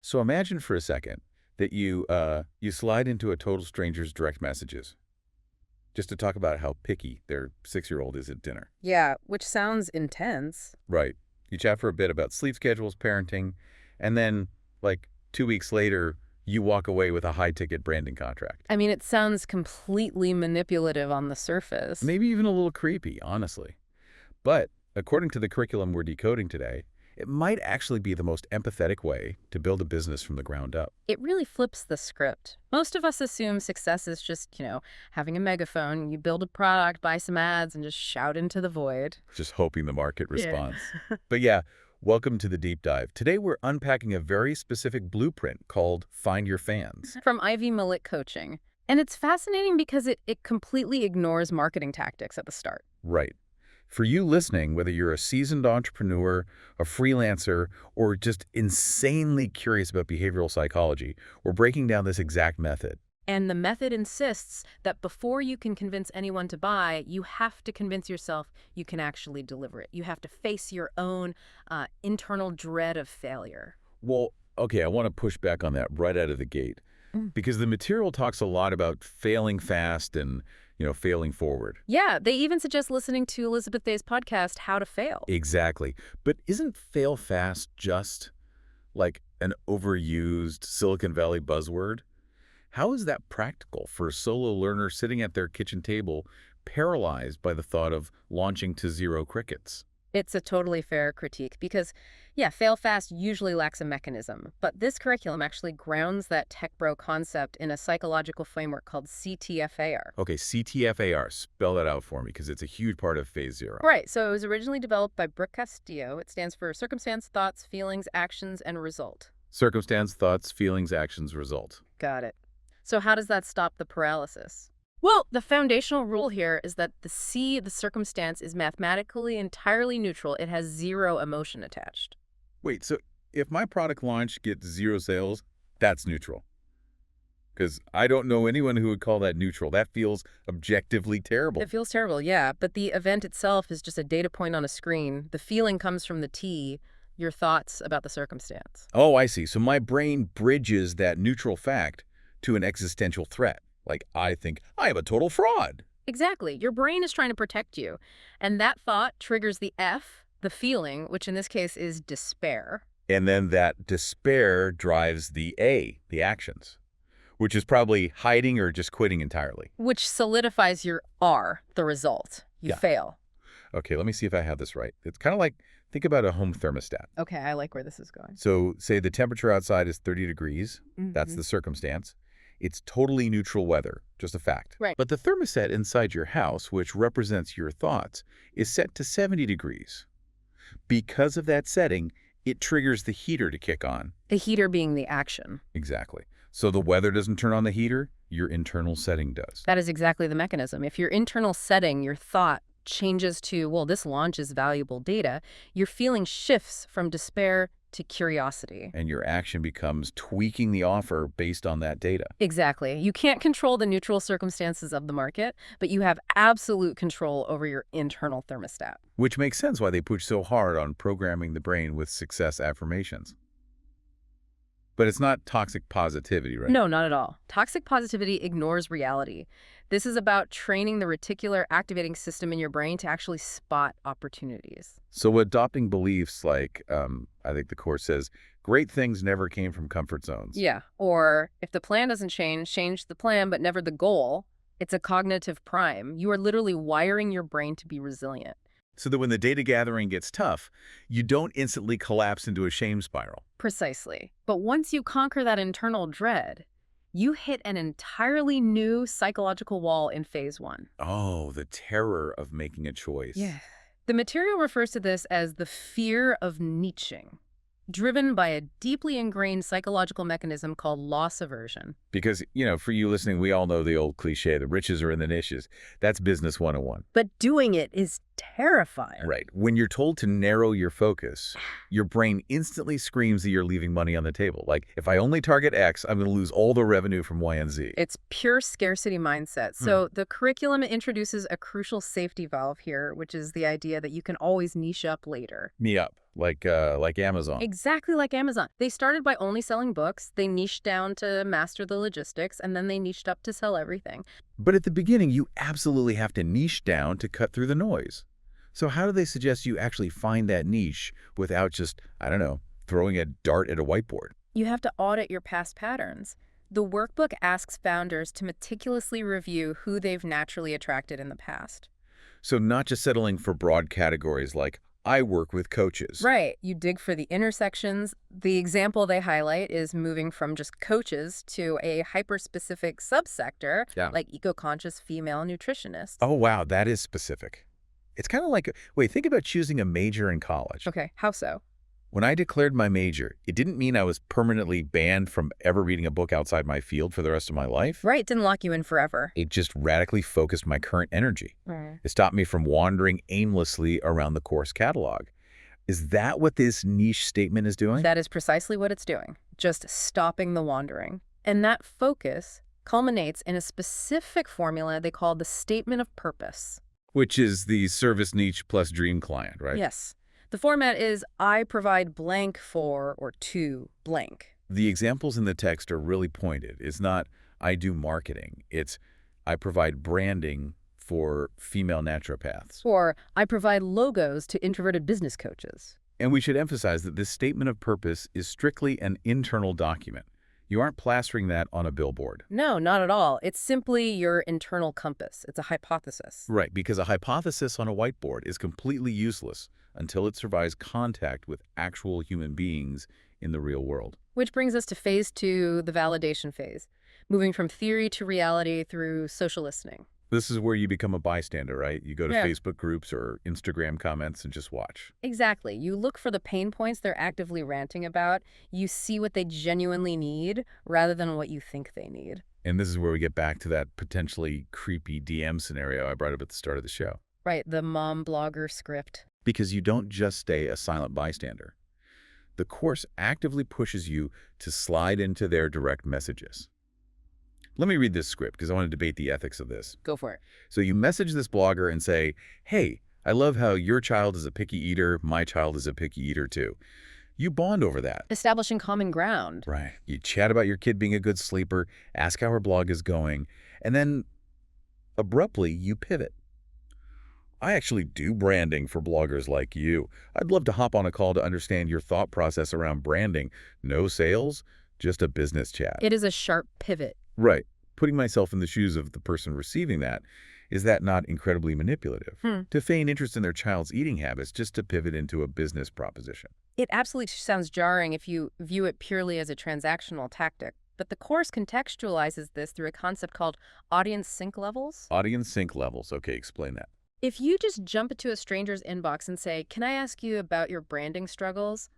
So imagine for a second that you slide into a total stranger's direct messages just to talk about how picky their 6-year-old is at dinner. Yeah, which sounds intense. Right. You chat for a bit about sleep schedules, parenting, and then, like, 2 weeks later, you walk away with a high-ticket branding contract. I mean, it sounds completely manipulative on the surface. Maybe even a little creepy, honestly. But according to the curriculum we're decoding today, it might actually be the most empathetic way to build a business from the ground up. It really flips the script. Most of us assume success is just, having a megaphone. You build a product, buy some ads, and just shout into the void. Just hoping the market Yeah. responds. But yeah, welcome to the deep dive. Today we're unpacking a very specific blueprint called Find Your Fans. From Ivy Millet Coaching. And it's fascinating because it completely ignores marketing tactics at the start. Right. For you listening, whether you're a seasoned entrepreneur, a freelancer, or just insanely curious about behavioral psychology, we're breaking down this exact method. And the method insists that before you can convince anyone to buy, you have to convince yourself you can actually deliver it. You have to face your own internal dread of failure. Well, okay, I want to push back on that right out of the gate because the material talks a lot about failing fast and, failing forward. Yeah, they even suggest listening to Elizabeth Day's podcast, How to Fail. Exactly. But isn't fail fast just like an overused Silicon Valley buzzword? How is that practical for a solo learner sitting at their kitchen table, paralyzed by the thought of launching to zero crickets? It's a totally fair critique because, yeah, fail fast usually lacks a mechanism. But this curriculum actually grounds that tech bro concept in a psychological framework called CTFAR. Okay, CTFAR, spell that out for me because it's a huge part of phase zero. Right, so it was originally developed by Brooke Castillo. It stands for Circumstance, Thoughts, Feelings, Actions, and Result. Circumstance, thoughts, feelings, actions, result. Got it. So how does that stop the paralysis? Well, the foundational rule here is that the circumstance, is mathematically entirely neutral. It has zero emotion attached. Wait, so if my product launch gets zero sales, that's neutral? Because I don't know anyone who would call that neutral. That feels objectively terrible. It feels terrible, yeah, but the event itself is just a data point on a screen. The feeling comes from the T, your thoughts about the circumstance. Oh, I see. So my brain bridges that neutral fact to an existential threat. Like, I think I am a total fraud. Exactly. Your brain is trying to protect you. And that thought triggers the F, the feeling, which in this case is despair. And then that despair drives the A, the actions, which is probably hiding or just quitting entirely. Which solidifies your R, the result. You Yeah. fail. Okay, let me see if I have this right. It's kind of like, think about a home thermostat. Okay, I like where this is going. So say the temperature outside is 30 degrees. That's the circumstance. It's totally neutral weather, just a fact. Right. But the thermostat inside your house, which represents your thoughts, is set to 70 degrees. Because of that setting, it triggers the heater to kick on. The heater being the action. Exactly. So the weather doesn't turn on the heater, your internal setting does. That is exactly the mechanism. If your internal setting, your thought, changes to, well, this launch is valuable data, your feeling shifts from despair to curiosity. And your action becomes tweaking the offer based on that data. Exactly. You can't control the neutral circumstances of the market, but you have absolute control over your internal thermostat. Which makes sense why they push so hard on programming the brain with success affirmations. But it's not toxic positivity, right? No, not at all. Toxic positivity ignores reality. This is about training the reticular activating system in your brain to actually spot opportunities. So adopting beliefs like, I think the course says, great things never came from comfort zones. Yeah. Or if the plan doesn't change the plan, but never the goal. It's a cognitive prime. You are literally wiring your brain to be resilient. So that when the data gathering gets tough, you don't instantly collapse into a shame spiral. Precisely. But once you conquer that internal dread, you hit an entirely new psychological wall in phase one. Oh, the terror of making a choice. Yeah. The material refers to this as the fear of niching, driven by a deeply ingrained psychological mechanism called loss aversion. Because, for you listening, we all know the old cliche, the riches are in the niches. That's business 101. But doing it is terrifying. Right. When you're told to narrow your focus, your brain instantly screams that you're leaving money on the table. Like, if I only target X, I'm going to lose all the revenue from Y and Z. It's pure scarcity mindset. So the curriculum introduces a crucial safety valve here, which is the idea that you can always niche up later. Me up. like Amazon. Exactly like Amazon. They started by only selling books, they niched down to master the logistics, and then they niched up to sell everything. But at the beginning, you absolutely have to niche down to cut through the noise. So how do they suggest you actually find that niche without just, I don't know, throwing a dart at a whiteboard? You have to audit your past patterns. The workbook asks founders to meticulously review who they've naturally attracted in the past. So not just settling for broad categories like, I work with coaches. Right. You dig for the intersections. The example they highlight is moving from just coaches to a hyper-specific subsector, Yeah. like eco-conscious female nutritionists. Oh, wow, that is specific. It's kind of like, wait, think about choosing a major in college. Okay, how so? When I declared my major, it didn't mean I was permanently banned from ever reading a book outside my field for the rest of my life. Right, didn't lock you in forever. It just radically focused my current energy. Right. It stopped me from wandering aimlessly around the course catalog. Is that what this niche statement is doing? That is precisely what it's doing, just stopping the wandering. And that focus culminates in a specific formula they call the statement of purpose. Which is the service niche plus dream client, right? Yes. The format is I provide blank for or to blank. The examples in the text are really pointed. It's not, I do marketing. It's, I provide branding for female naturopaths. Or I provide logos to introverted business coaches. And we should emphasize that this statement of purpose is strictly an internal document. You aren't plastering that on a billboard. No, not at all. It's simply your internal compass. It's a hypothesis. Right, because a hypothesis on a whiteboard is completely useless until it survives contact with actual human beings in the real world. Which brings us to phase 2, the validation phase, moving from theory to reality through social listening. This is where you become a bystander, right? You go to Yeah. Facebook groups or Instagram comments and just watch. Exactly. You look for the pain points they're actively ranting about. You see what they genuinely need rather than what you think they need. And this is where we get back to that potentially creepy DM scenario I brought up at the start of the show. Right, the mom blogger script. Because you don't just stay a silent bystander. The course actively pushes you to slide into their direct messages. Let me read this script because I want to debate the ethics of this. Go for it. So you message this blogger and say, hey, I love how your child is a picky eater, my child is a picky eater too. You bond over that. Establishing common ground. Right. You chat about your kid being a good sleeper, ask how her blog is going, and then abruptly you pivot. I actually do branding for bloggers like you. I'd love to hop on a call to understand your thought process around branding. No sales, just a business chat. It is a sharp pivot. Right. Putting myself in the shoes of the person receiving that, is that not incredibly manipulative? To feign interest in their child's eating habits just to pivot into a business proposition. It absolutely sounds jarring if you view it purely as a transactional tactic. But the course contextualizes this through a concept called audience sync levels. Audience sync levels. Okay, explain that. If you just jump into a stranger's inbox and say, can I ask you about your branding struggles?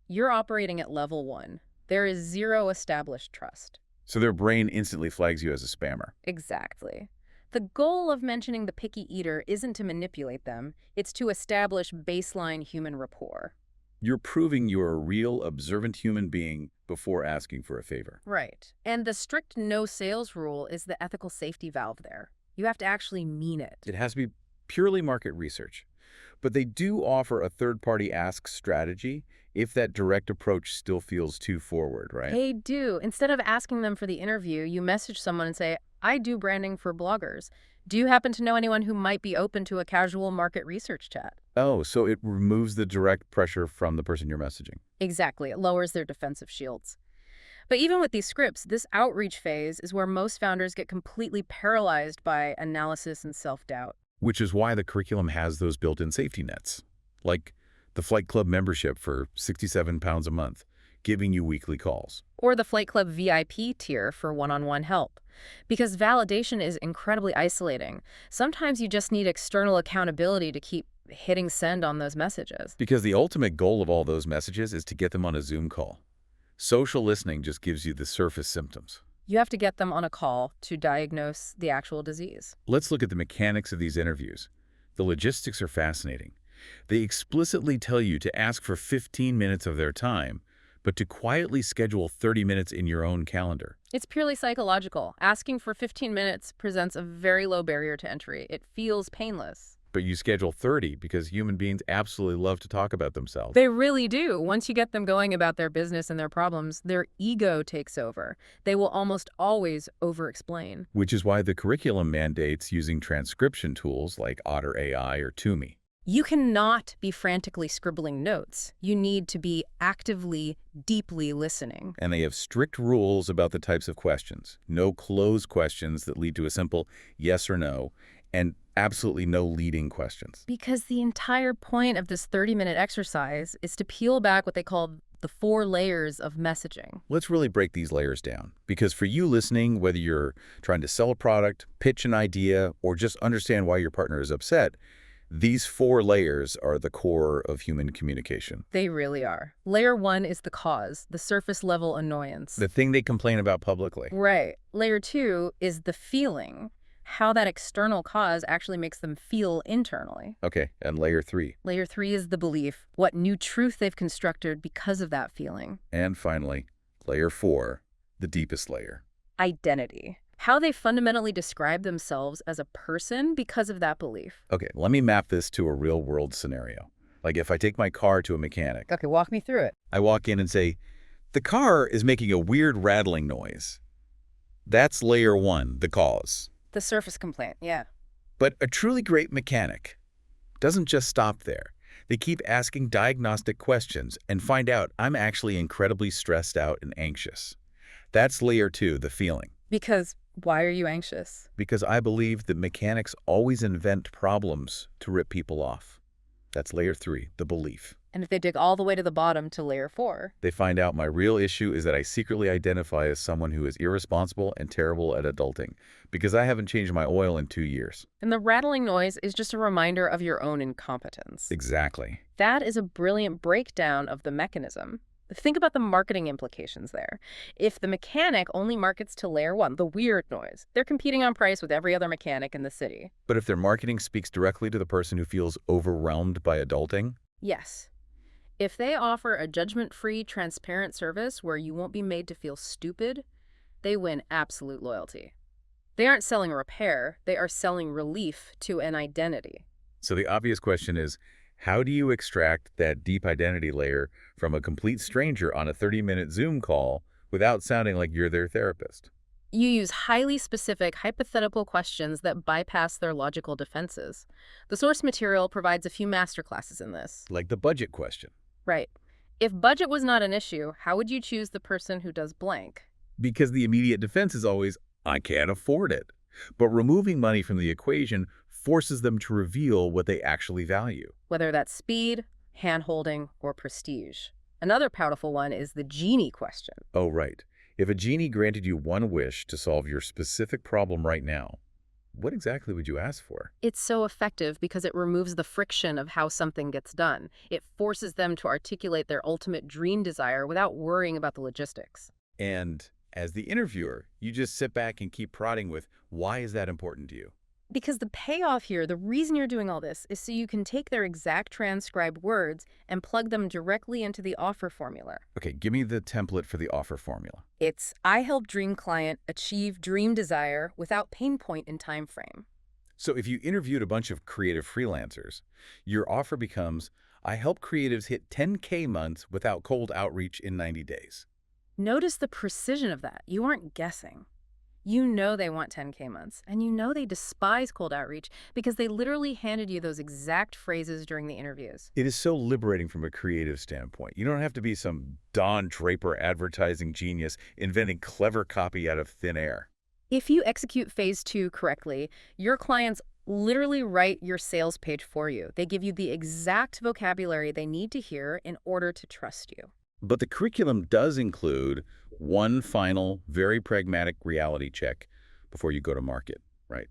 You're operating at level 1. There is zero established trust. So their brain instantly flags you as a spammer. Exactly. The goal of mentioning the picky eater isn't to manipulate them. It's to establish baseline human rapport. You're proving you're a real, observant human being before asking for a favor. Right. And the strict no sales rule is the ethical safety valve there. You have to actually mean it. It has to be purely market research. But they do offer a third-party ask strategy if that direct approach still feels too forward, right? They do. Instead of asking them for the interview, you message someone and say, I do branding for bloggers. Do you happen to know anyone who might be open to a casual market research chat? Oh, so it removes the direct pressure from the person you're messaging. Exactly. It lowers their defensive shields. But even with these scripts, this outreach phase is where most founders get completely paralyzed by analysis and self-doubt. Which is why the curriculum has those built-in safety nets, like the Flight Club membership for £67 a month, giving you weekly calls. Or the Flight Club VIP tier for one-on-one help. Because validation is incredibly isolating. Sometimes you just need external accountability to keep hitting send on those messages. Because the ultimate goal of all those messages is to get them on a Zoom call. Social listening just gives you the surface symptoms. You have to get them on a call to diagnose the actual disease. Let's look at the mechanics of these interviews. The logistics are fascinating. They explicitly tell you to ask for 15 minutes of their time, but to quietly schedule 30 minutes in your own calendar. It's purely psychological. Asking for 15 minutes presents a very low barrier to entry. It feels painless. but you schedule 30 because human beings absolutely love to talk about themselves. They really do. Once you get them going about their business and their problems, their ego takes over. They will almost always over-explain. Which is why the curriculum mandates using transcription tools like Otter AI or Toomey. You cannot be frantically scribbling notes. You need to be actively, deeply listening. And they have strict rules about the types of questions. No closed questions that lead to a simple yes or no, and absolutely no leading questions. Because the entire point of this 30-minute exercise is to peel back what they call the 4 layers of messaging. Let's really break these layers down. Because for you listening, whether you're trying to sell a product, pitch an idea, or just understand why your partner is upset, these 4 layers are the core of human communication. They really are. Layer 1 is the cause, the surface-level annoyance. The thing they complain about publicly. Right. Layer 2 is the feeling, how that external cause actually makes them feel internally. Okay, and layer 3. Layer 3 is the belief, what new truth they've constructed because of that feeling. And finally, layer 4, the deepest layer. Identity. How they fundamentally describe themselves as a person because of that belief. Okay, let me map this to a real-world scenario. Like if I take my car to a mechanic. Okay, walk me through it. I walk in and say, the car is making a weird rattling noise. That's layer 1, the cause. The surface complaint, yeah. But a truly great mechanic doesn't just stop there. They keep asking diagnostic questions and find out I'm actually incredibly stressed out and anxious. That's layer 2, the feeling. Because why are you anxious? Because I believe that mechanics always invent problems to rip people off. That's layer 3, the belief. And if they dig all the way to the bottom to layer 4, They find out my real issue is that I secretly identify as someone who is irresponsible and terrible at adulting because I haven't changed my oil in 2 years. and the rattling noise is just a reminder of your own incompetence. Exactly. That is a brilliant breakdown of the mechanism. Think about the marketing implications there. If the mechanic only markets to layer 1, the weird noise, they're competing on price with every other mechanic in the city. But if their marketing speaks directly to the person who feels overwhelmed by adulting, Yes. If they offer a judgment-free, transparent service where you won't be made to feel stupid, they win absolute loyalty. They aren't selling a repair, they are selling relief to an identity. so the obvious question is, how do you extract that deep identity layer from a complete stranger on a 30-minute Zoom call without sounding like you're their therapist? You use highly specific, hypothetical questions that bypass their logical defenses. The source material provides a few masterclasses in this. Like the budget question. Right. If budget was not an issue, how would you choose the person who does blank? Because the immediate defense is always, I can't afford it. But removing money from the equation forces them to reveal what they actually value. Whether that's speed, hand-holding, or prestige. Another powerful one is the genie question. Oh, right. If a genie granted you one wish to solve your specific problem right now, what exactly would you ask for? It's so effective because it removes the friction of how something gets done. It forces them to articulate their ultimate dream desire without worrying about the logistics. And as the interviewer, you just sit back and keep prodding with, why is that important to you? Because the payoff here, the reason you're doing all this, is so you can take their exact transcribed words and plug them directly into the offer formula. Okay, give me the template for the offer formula. It's, I help dream client achieve dream desire without pain point in time frame. So if you interviewed a bunch of creative freelancers, your offer becomes, I help creatives hit 10K months without cold outreach in 90 days. Notice the precision of that. You aren't guessing. You know they want 10K months, and you know they despise cold outreach because they literally handed you those exact phrases during the interviews. It is so liberating from a creative standpoint. You don't have to be some Don Draper advertising genius inventing clever copy out of thin air. If you execute phase 2 correctly, your clients literally write your sales page for you. They give you the exact vocabulary they need to hear in order to trust you. But the curriculum does include one final, very pragmatic reality check before you go to market, right?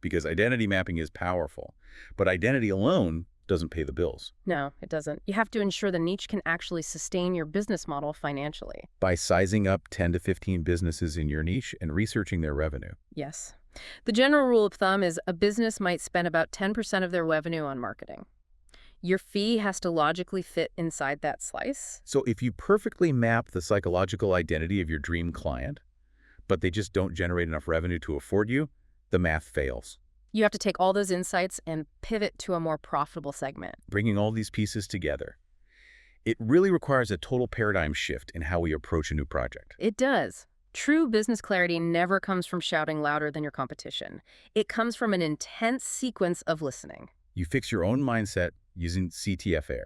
Because identity mapping is powerful, but identity alone doesn't pay the bills. No, it doesn't. You have to ensure the niche can actually sustain your business model financially. By sizing up 10 to 15 businesses in your niche and researching their revenue. Yes. The general rule of thumb is a business might spend about 10% of their revenue on marketing. Your fee has to logically fit inside that slice. So if you perfectly map the psychological identity of your dream client, but they just don't generate enough revenue to afford you, the math fails. You have to take all those insights and pivot to a more profitable segment. Bringing all these pieces together, it really requires a total paradigm shift in how we approach a new project. It does. True business clarity never comes from shouting louder than your competition. It comes from an intense sequence of listening. You fix your own mindset using CTFAir.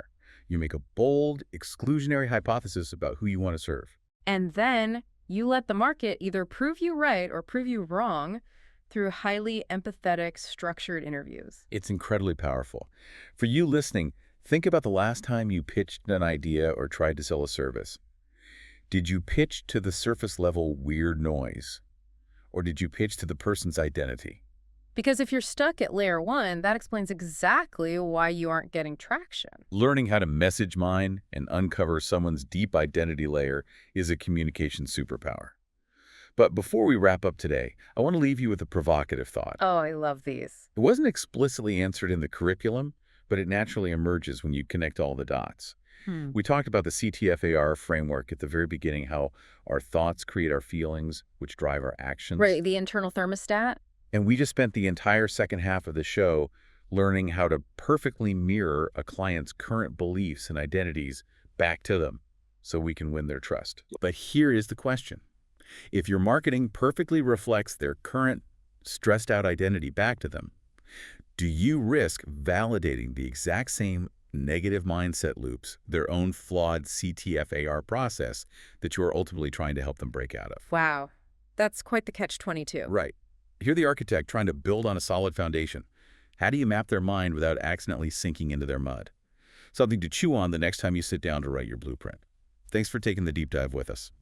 You make a bold, exclusionary hypothesis about who you want to serve. And then you let the market either prove you right or prove you wrong through highly empathetic, structured interviews. It's incredibly powerful. For you listening, think about the last time you pitched an idea or tried to sell a service. Did you pitch to the surface level weird noise? Or did you pitch to the person's identity? Because if you're stuck at layer one, that explains exactly why you aren't getting traction. Learning how to message mine and uncover someone's deep identity layer is a communication superpower. But before we wrap up today, I want to leave you with a provocative thought. Oh, I love these. It wasn't explicitly answered in the curriculum, but it naturally emerges when you connect all the dots. We talked about the CTFAR framework at the very beginning, how our thoughts create our feelings, which drive our actions. Right, the internal thermostat? And we just spent the entire second half of the show learning how to perfectly mirror a client's current beliefs and identities back to them so we can win their trust. But here is the question. If your marketing perfectly reflects their current stressed out identity back to them, do you risk validating the exact same negative mindset loops, their own flawed CTFAR process that you are ultimately trying to help them break out of? Wow, that's quite the catch-22. Right. You're the architect trying to build on a solid foundation. How do you map their mind without accidentally sinking into their mud? Something to chew on the next time you sit down to write your blueprint. Thanks for taking the deep dive with us.